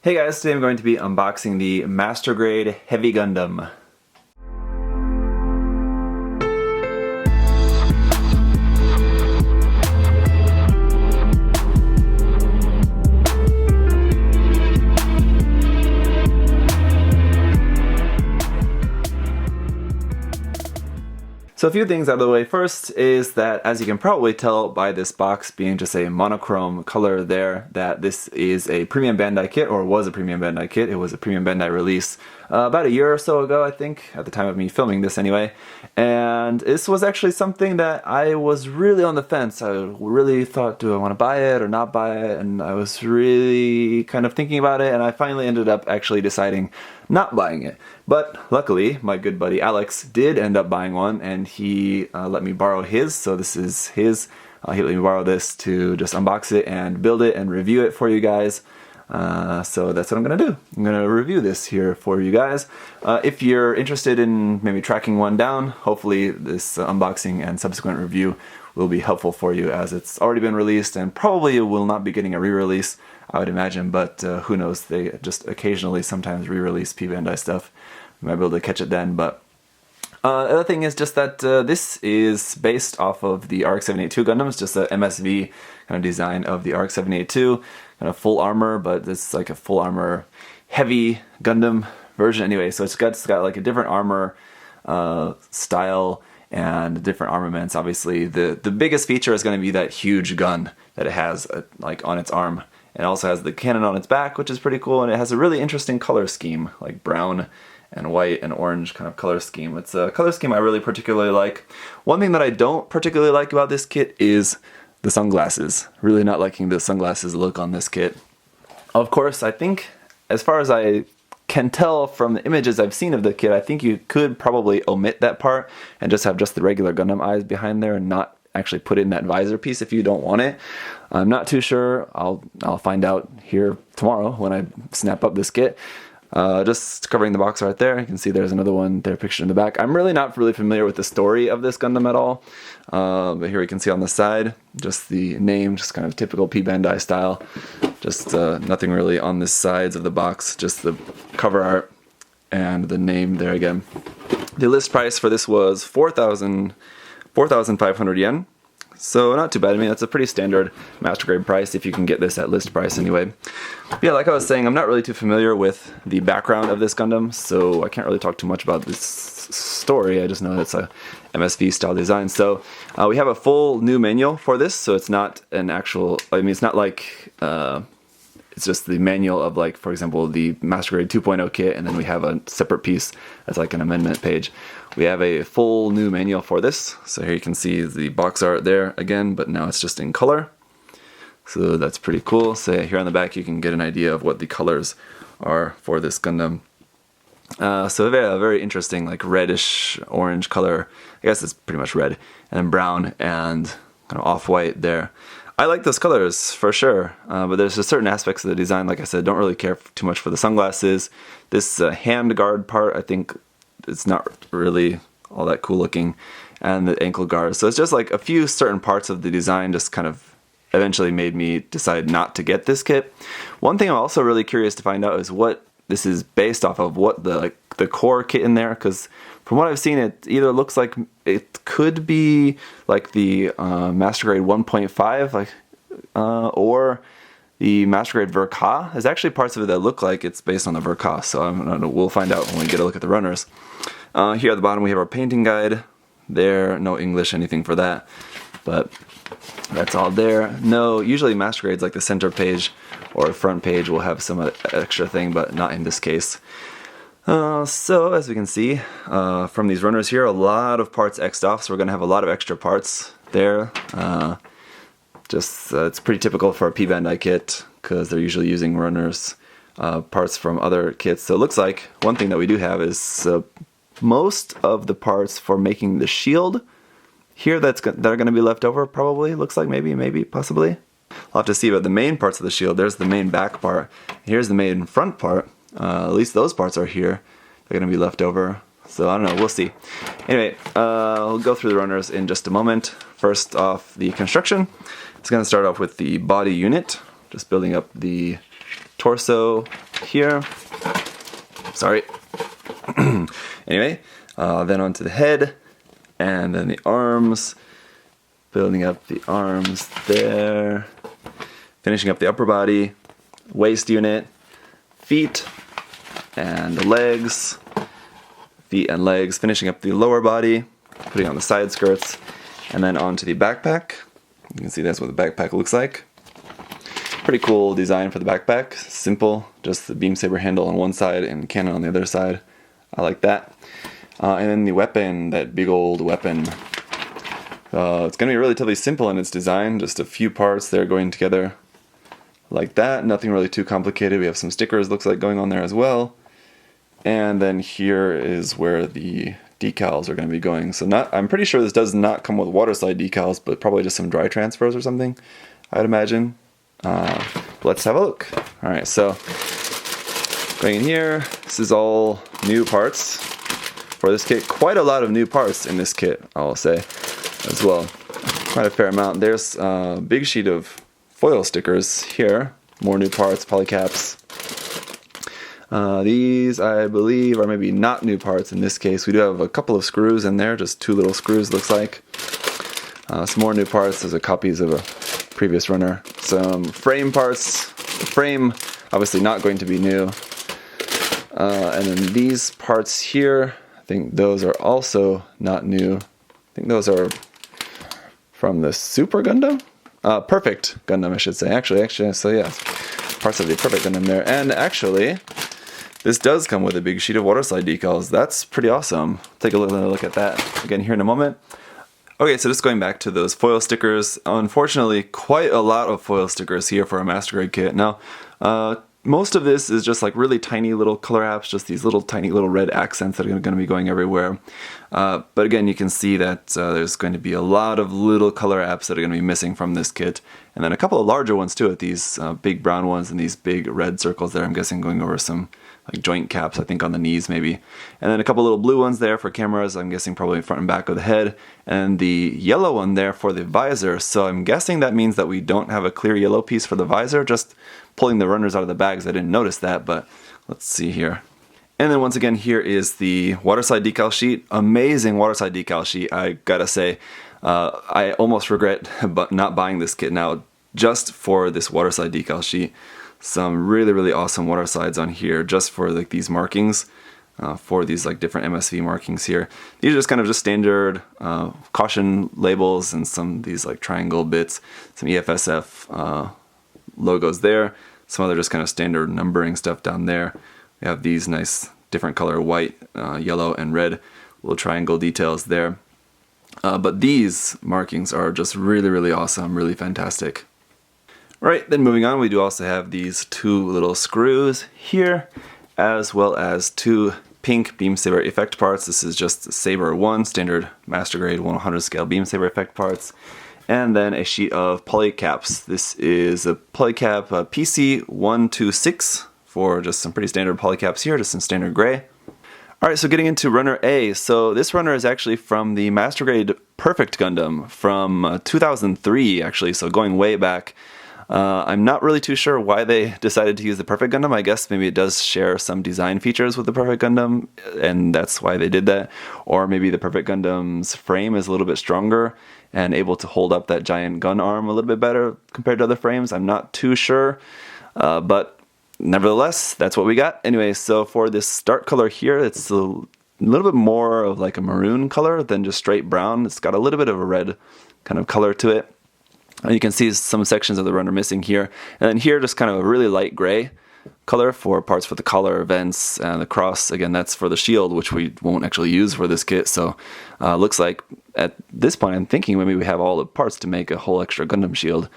Hey guys, today I'm going to be unboxing the Master Grade Heavy Gundam. So a few things out of the way. First is that, as you can probably tell by this box being just a monochrome color there, that this is a Premium Bandai kit, or was a Premium Bandai kit. It was a Premium Bandai release about a year or so ago, I think, at the time of me filming this anyway. And this was actually something that I was really on the fence. I really thought, do I want to buy it or not buy it? And I was really kind of thinking about it, and I finally ended up actually deciding not buying it. But luckily, my good buddy Alex did end up buying one, and he let me borrow his, so this is his. He let me borrow this to just unbox it and build it and review it for you guys. So that's what I'm going to do. I'm going to review this here for you guys. If you're interested in maybe tracking one down, hopefully this unboxing and subsequent review will be helpful for you, as it's already been released and probably will not be getting a re-release, I would imagine, but who knows, they just occasionally sometimes re-release P-Bandai stuff. We might be able to catch it then, but the other thing is just that this is based off of the RX-782 Gundam. It's just a MSV kind of design of the RX-782, kind of full armor, but it's like a full armor Heavy Gundam version anyway. So it's got like a different armor style and different armaments. Obviously, the biggest feature is going to be that huge gun that it has like on its arm. It also has the cannon on its back, which is pretty cool, and it has a really interesting color scheme, like brown and white and orange kind of color scheme. It's a color scheme I really particularly like. One thing that I don't particularly like about this kit is the sunglasses. Really not liking the sunglasses look on this kit. Of course, I think, as far as I can tell from the images I've seen of the kit, I think you could probably omit that part and just have just the regular Gundam eyes behind there and not actually put in that visor piece if you don't want it. I'm not too sure. I'll find out here tomorrow when I snap up this kit. Just covering the box right there, you can see there's another one there pictured in the back. I'm really not familiar with the story of this Gundam at all, but here we can see on the side just the name, just kind of typical P-Bandai style. Just nothing really on the sides of the box, just the cover art and the name there again. The list price for this was 4,500 yen. So not too bad. I mean, that's a pretty standard Master Grade price if you can get this at list price anyway. But yeah, like I was saying, I'm not really too familiar with the background of this Gundam, so I can't really talk too much about this story. I just know it's a MSV style design. So we have a full new manual for this, so it's not an actual, I mean, it's not like, it's just the manual of, like, for example, the Master Grade 2.0 kit, and then we have a separate piece that's like an amendment page. We have a full new manual for this. So here you can see the box art there again, but now it's just in color. So that's pretty cool. So here on the back you can get an idea of what the colors are for this Gundam. So a very interesting, like, reddish orange color. I guess it's pretty much red, and then brown and kind of off-white there. I like those colors for sure, but there's just certain aspects of the design, like I said, don't really care too much for the sunglasses. This hand guard part, I think it's not really all that cool looking, and the ankle guard. So it's just like a few certain parts of the design just kind of eventually made me decide not to get this kit. One thing I'm also really curious to find out is what this is based off of, what the core kit in there, because from what I've seen, it either looks like it could be like the Master Grade 1.5, like, or the Master Grade Verka. There's actually parts of it that look like it's based on the Verka, so we'll find out when we get a look at the runners. Here at the bottom we have our painting guide. There, no English, anything for that, but that's all there. No, usually Master Grades, like the center page or front page, will have some extra thing, but not in this case. So as we can see from these runners here, a lot of parts X'd off, so we're going to have a lot of extra parts there. It's pretty typical for a P-Bandai kit, because they're usually using runners parts from other kits. So it looks like one thing that we do have is most of the parts for making the shield here that are going to be left over, probably. Looks like maybe, possibly. I'll have to see about the main parts of the shield. There's the main back part. Here's the main front part. At least those parts are here. They're going to be left over. So I don't know, we'll see. Anyway, we'll go through the runners in just a moment. First off, the construction. It's going to start off with the body unit. Just building up the torso here. Sorry. Anyway, then onto the head, and then the arms. Building up the arms there. Finishing up the upper body, waist unit, feet, and the legs. Feet and legs. Finishing up the lower body, putting on the side skirts, and then onto the backpack. You can see that's what the backpack looks like. Pretty cool design for the backpack. Simple, just the beam saber handle on one side and cannon on the other side. I like that. And then the weapon, that big old weapon. It's going to be relatively simple in its design, just a few parts there going together like that. Nothing really too complicated. We have some stickers, looks like, going on there as well. And then here is where the decals are going to be going. So I'm pretty sure this does not come with waterslide decals, but probably just some dry transfers or something, I'd imagine. Let's have a look. Alright, so going in here, this is all new parts for this kit. Quite a lot of new parts in this kit, I'll say, as well. Quite a fair amount. There's a big sheet of foil stickers here. More new parts, polycaps. These, I believe, are maybe not new parts in this case. We do have a couple of screws in there, just 2 little screws, looks like. Some more new parts. Those are copies of a previous runner. Some frame parts. The frame, obviously not going to be new. And then these parts here, I think those are also not new. I think those are from the Super Gundam? Perfect Gundam, I should say. Actually, so yeah, parts of the Perfect Gundam there. And actually, this does come with a big sheet of waterslide decals. That's pretty awesome. Take a look at that again here in a moment. Okay, so just going back to those foil stickers. Unfortunately, quite a lot of foil stickers here for a Master Grade kit. Now, most of this is just like really tiny little color apps, just these little tiny little red accents that are going to be going everywhere. But again, you can see that there's going to be a lot of little color apps that are going to be missing from this kit. And then a couple of larger ones too, with these big brown ones and these big red circles there. I'm guessing going over some like joint caps, I think on the knees maybe. And then a couple little blue ones there for cameras, I'm guessing probably front and back of the head. And the yellow one there for the visor. So I'm guessing that means that we don't have a clear yellow piece for the visor. Just pulling the runners out of the bags, I didn't notice that, but let's see here. And then once again, here is the waterslide decal sheet. Amazing waterslide decal sheet, I gotta say. I almost regret not buying this kit now just for this waterslide decal sheet. Some really, really awesome waterslides on here just for like these markings, for these like different MSV markings here. These are just kind of just standard caution labels and some of these like triangle bits, some EFSF logos there, some other just kind of standard numbering stuff down there. We have these nice different color white, yellow, and red little triangle details there. But these markings are just really, really awesome, really fantastic. Right, then moving on, we do also have these 2 little screws here, as well as 2 pink beam saber effect parts. This is just Saber 1, standard Master Grade 100 scale beam saber effect parts. And then a sheet of polycaps. This is a polycap PC126 for just some pretty standard polycaps here, just in standard gray. Alright, so getting into Runner A. So this runner is actually from the Master Grade Perfect Gundam from 2003, actually, so going way back. I'm not really too sure why they decided to use the Perfect Gundam. I guess maybe it does share some design features with the Perfect Gundam, and that's why they did that. Or maybe the Perfect Gundam's frame is a little bit stronger and able to hold up that giant gun arm a little bit better compared to other frames. I'm not too sure, but nevertheless, that's what we got. Anyway, so for this start color here, it's a little bit more of like a maroon color than just straight brown. It's got a little bit of a red kind of color to it. You can see some sections of the runner missing here. And then here, just kind of a really light gray color for parts for the collar, vents, and the cross. Again, that's for the shield, which we won't actually use for this kit. So looks like at this point, I'm thinking maybe we have all the parts to make a whole extra Gundam shield.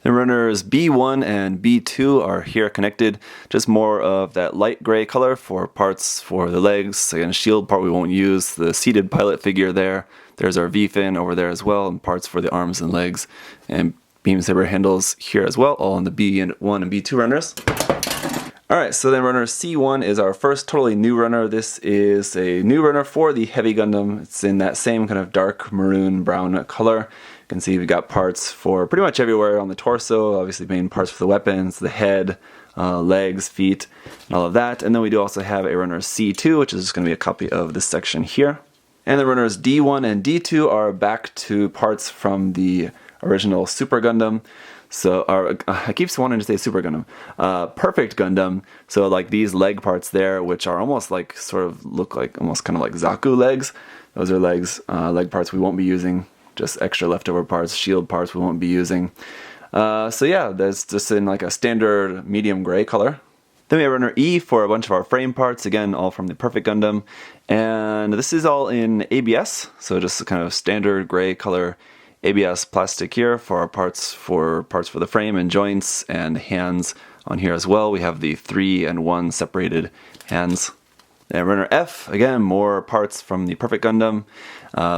The runners B1 and B2 are here connected. Just more of that light gray color for parts for the legs. Again, shield part we won't use. The seated pilot figure there. There's our V-fin over there as well, and parts for the arms and legs. And beam saber handles here as well, all on the B1 and B2 runners. Alright, so then runner C1 is our first totally new runner. This is a new runner for the Heavy Gundam. It's in that same kind of dark maroon brown color. You can see we've got parts for pretty much everywhere on the torso, obviously main parts for the weapons, the head, legs, feet, and all of that. And then we do also have a runner C2, which is just going to be a copy of this section here. And the runners D1 and D2 are back to parts from the original Super Gundam. So, I keep wanting to say Super Gundam. Perfect Gundam. So like these leg parts there, which are almost like, sort of look like, almost kind of like Zaku legs. Those are legs, leg parts we won't be using. Just extra leftover parts, shield parts we won't be using. So yeah, that's just in like a standard medium gray color. Then we have runner E for a bunch of our frame parts, again, all from the Perfect Gundam. And this is all in ABS, so just a kind of standard gray color ABS plastic here for our parts for the frame and joints and hands on here as well. We have the 3 and 1 separated hands. And runner F, again, more parts from the Perfect Gundam,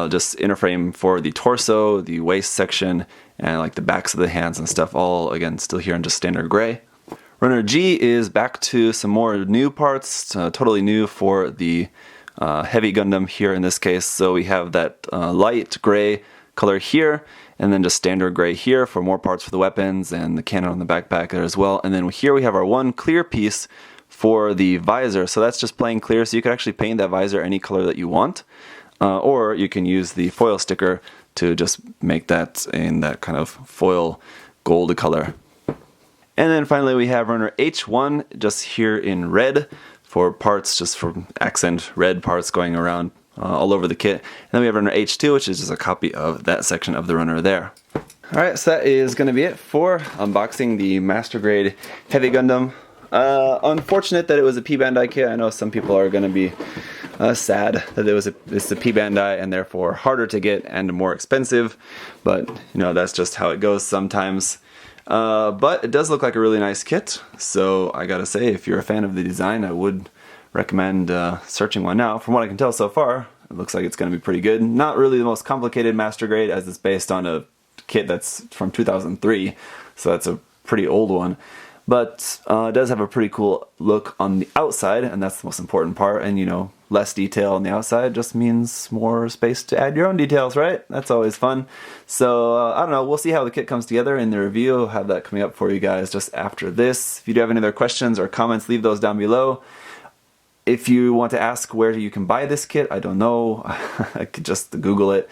just inner frame for the torso, the waist section, and like the backs of the hands and stuff, all again still here in just standard gray. Runner G is back to some more new parts, totally new for the Heavy Gundam here in this case. So we have that light gray color here, and then just standard gray here for more parts for the weapons and the cannon on the backpack there as well. And then here we have our one clear piece for the visor, so that's just plain clear, so you can actually paint that visor any color that you want, or you can use the foil sticker to just make that in that kind of foil gold color. And then finally we have runner H1 just here in red for parts, just for accent red parts going around all over the kit. And then we have runner H2, which is just a copy of that section of the runner there. Alright, so that is going to be it for unboxing the Master Grade Heavy Gundam. Unfortunate that it was a p-bandai kit. I know some people are going to be sad that it's a p-bandai and therefore harder to get and more expensive, but you know, that's just how it goes sometimes. But it does look like a really nice kit, so I gotta say, if you're a fan of the design, I would recommend searching one out. From what I can tell so far, it looks like it's going to be pretty good. Not really the most complicated Master Grade, as it's based on a kit that's from 2003, so that's a pretty old one. But it does have a pretty cool look on the outside, and that's the most important part. And you know, less detail on the outside just means more space to add your own details, right? That's always fun. So I don't know, we'll see how the kit comes together in the review. I'll have that coming up for you guys just after this. If you do have any other questions or comments, leave those down below. If you want to ask where you can buy this kit, I don't know. I could just Google it.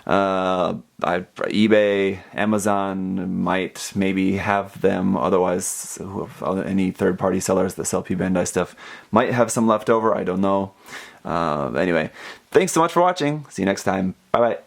eBay, Amazon might maybe have them. Otherwise, any third-party sellers that sell p-bandai stuff might have some left over. I don't know. Anyway, thanks so much for watching. See you next time. Bye-bye.